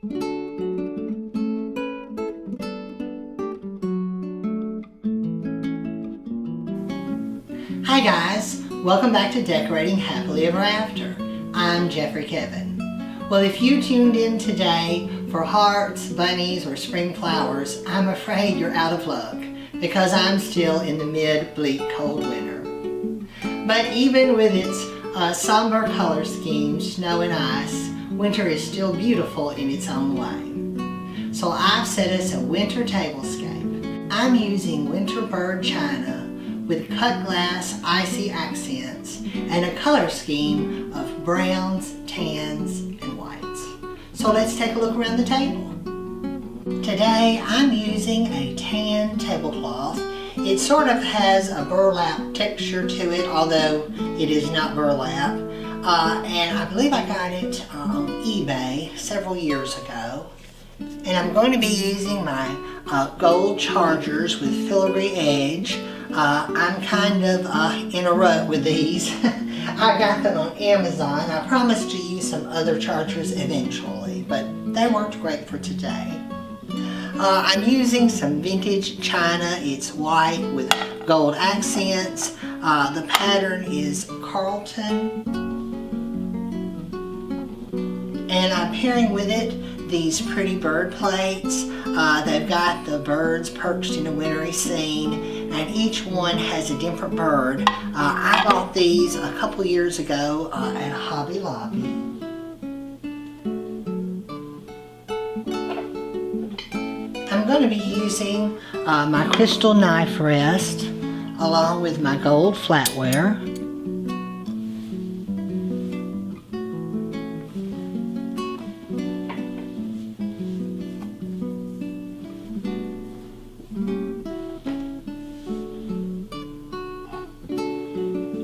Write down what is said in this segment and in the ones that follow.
Hi guys, welcome back to Decorating Happily Ever After. I'm Jeffrey Kevin. Well, if you tuned in today for hearts, bunnies, or spring flowers, I'm afraid you're out of luck because I'm still in the mid-bleak cold winter. But even with its somber color scheme, snow and ice, winter is still beautiful in its own way. So I've set us a winter tablescape. I'm using winter bird china with cut glass icy accents and a color scheme of browns, tans, and whites. So let's take a look around the table. Today I'm using a tan tablecloth. It sort of has a burlap texture to it, although it is not burlap. And I believe I got it on eBay several years ago. And I'm going to be using my gold chargers with filigree edge. I'm kind of in a rut with these. I got them on Amazon. I promised to use some other chargers eventually, but they worked great for today. I'm using some vintage china. It's white with gold accents. The pattern is Carlton. And I'm pairing with it these pretty bird plates. They've got the birds perched in a wintry scene, and each one has a different bird. I bought these a couple years ago at Hobby Lobby. I'm going to be using my crystal knife rest along with my gold flatware.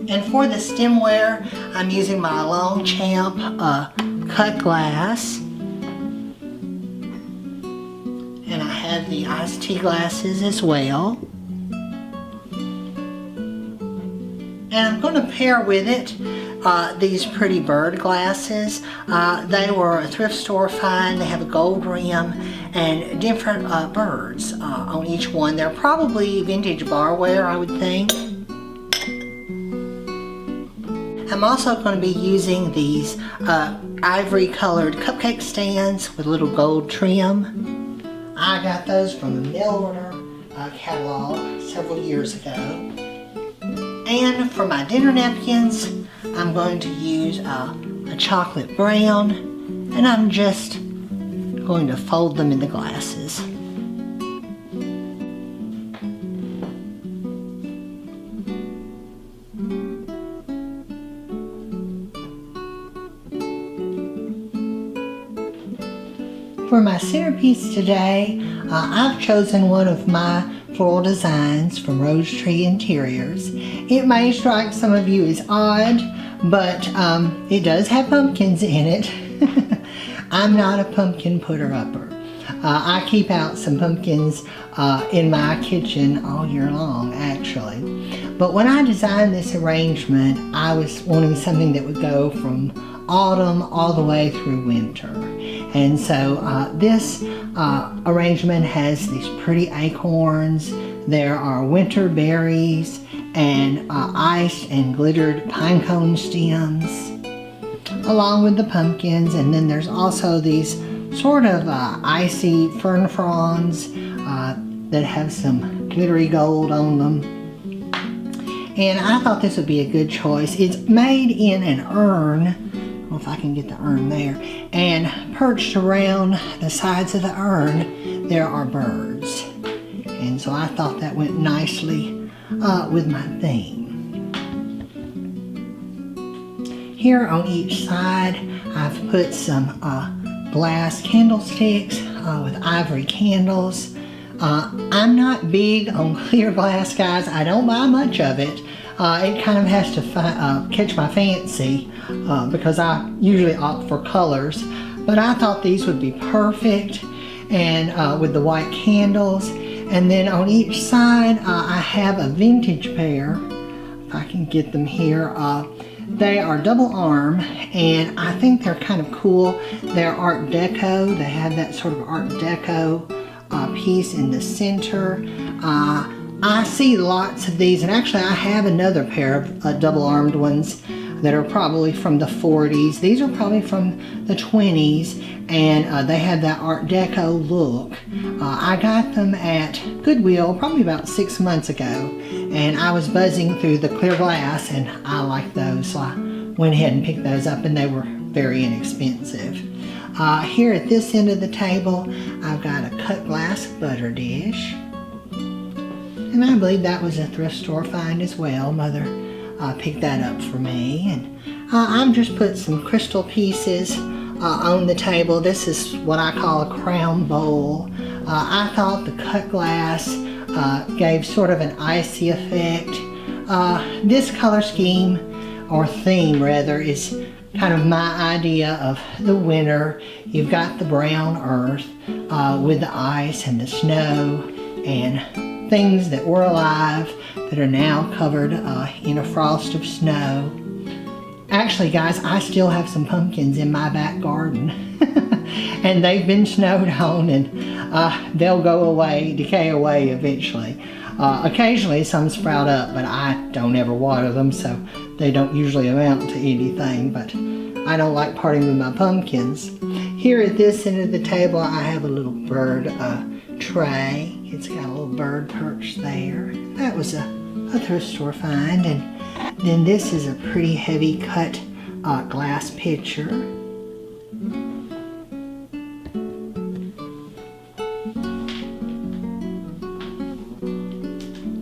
And for the stemware, I'm using my Longchamp cut glass. And I have the iced tea glasses as well. And I'm going to pair with it these pretty bird glasses. They were a thrift store find. They have a gold rim and different birds on each one. They're probably vintage barware, I would think. I'm also going to be using these ivory colored cupcake stands with a little gold trim. I got those from a mail order catalog several years ago. And for my dinner napkins, I'm going to use a chocolate brown, and I'm just going to fold them in the glasses. For my centerpiece today, I've chosen one of my floral designs from Rose Tree Interiors. It may strike some of you as odd, but it does have pumpkins in it. I'm not a pumpkin putter-upper. I keep out some pumpkins in my kitchen all year long, actually. But when I designed this arrangement, I was wanting something that would go from autumn all the way through winter. And so this arrangement has these pretty acorns. There are winter berries and iced and glittered pine cone stems along with the pumpkins. And then there's also these sort of icy fern fronds that have some glittery gold on them. And I thought this would be a good choice. It's made in an urn. I don't know if I can get the urn there. And perched around the sides of the urn, there are birds. And so I thought that went nicely with my theme. Here on each side, I've put some glass candlesticks with ivory candles. I'm not big on clear glass, guys. I don't buy much of it. It kind of has to catch my fancy because I usually opt for colors. But I thought these would be perfect, and with the white candles. And then on each side, I have a vintage pair, if I can get them here. They are double arm, and I think they're kind of cool. They're Art Deco. They have that sort of Art Deco piece in the center. I see lots of these, and actually I have another pair of double-armed ones that are probably from the 40s. These are probably from the 20s, and they have that Art Deco look. I got them at Goodwill probably about 6 months ago, and I was buzzing through the clear glass, and I like those, so I went ahead and picked those up, and they were very inexpensive. Here at this end of the table, I've got a cut glass butter dish, and I believe that was a thrift store find as well. Mother picked that up for me, and I've just put some crystal pieces on the table. This is what I call a crown bowl. I thought the cut glass gave sort of an icy effect. This color scheme, or theme rather, is kind of my idea of the winter. You've got the brown earth with the ice and the snow and things that were alive that are now covered in a frost of snow. Actually, guys, I still have some pumpkins in my back garden and they've been snowed on, and they'll go away, decay away eventually. Occasionally some sprout up, but I don't ever water them, so they don't usually amount to anything, but I don't like parting with my pumpkins. Here at this end of the table, I have a little bird tray. It's got a little bird perch there. That was a thrift store find. And then this is a pretty heavy cut glass pitcher.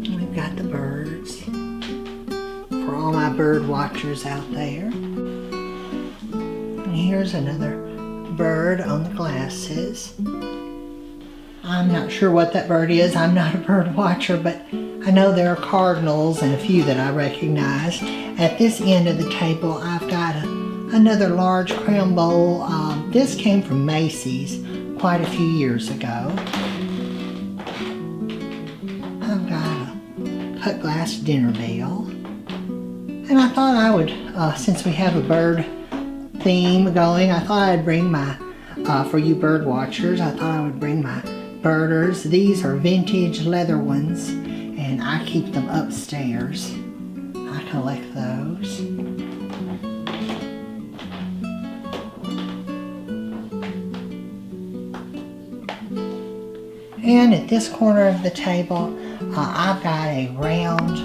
We've got the birds for all my bird watchers out there. And here's another bird on the glasses. I'm not sure what that bird is. I'm not a bird watcher, but I know there are cardinals and a few that I recognize. At this end of the table, I've got another large crown bowl. This came from Macy's quite a few years ago. I've got a cut glass dinner bell. And I thought I would, since we have a bird theme going, I thought I'd bring my, for you bird watchers, I thought I would bring my birders. These are vintage leather ones, and I keep them upstairs. I collect those. And at this corner of the table, I've got a round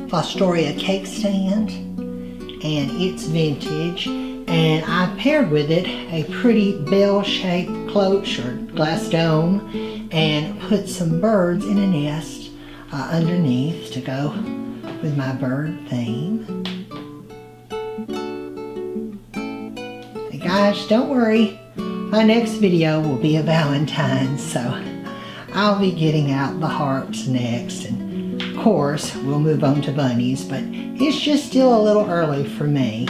Fostoria cake stand, and it's vintage. And I paired with it a pretty bell-shaped cloche or glass dome, and put some birds in a nest underneath to go with my bird theme. Hey guys, don't worry, my next video will be a Valentine's, so I'll be getting out the hearts next, and of course we'll move on to bunnies, but it's just still a little early for me.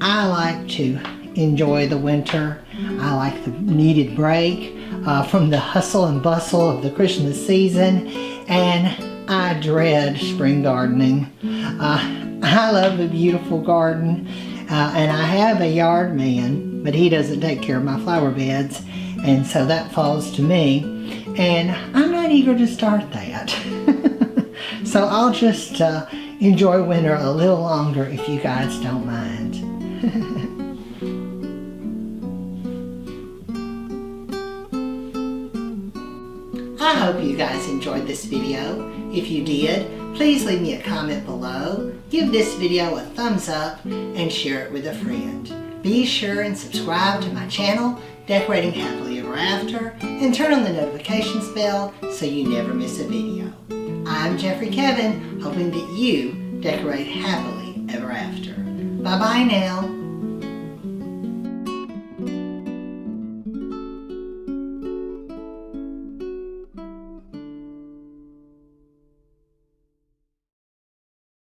I like to enjoy the winter. I like the needed break from the hustle and bustle of the Christmas season, and I dread spring gardening. I love a beautiful garden, and I have a yard man, but he doesn't take care of my flower beds, and so that falls to me, and I'm not eager to start that. So I'll just enjoy winter a little longer if you guys don't mind. I hope you guys enjoyed this video. If you did, please leave me a comment below, give this video a thumbs up, and share it with a friend. Be sure and subscribe to my channel, Decorating Happily Ever After, and turn on the notifications bell so you never miss a video. I'm Jeffrey Kevin, hoping that you decorate happily ever after. Bye-bye now.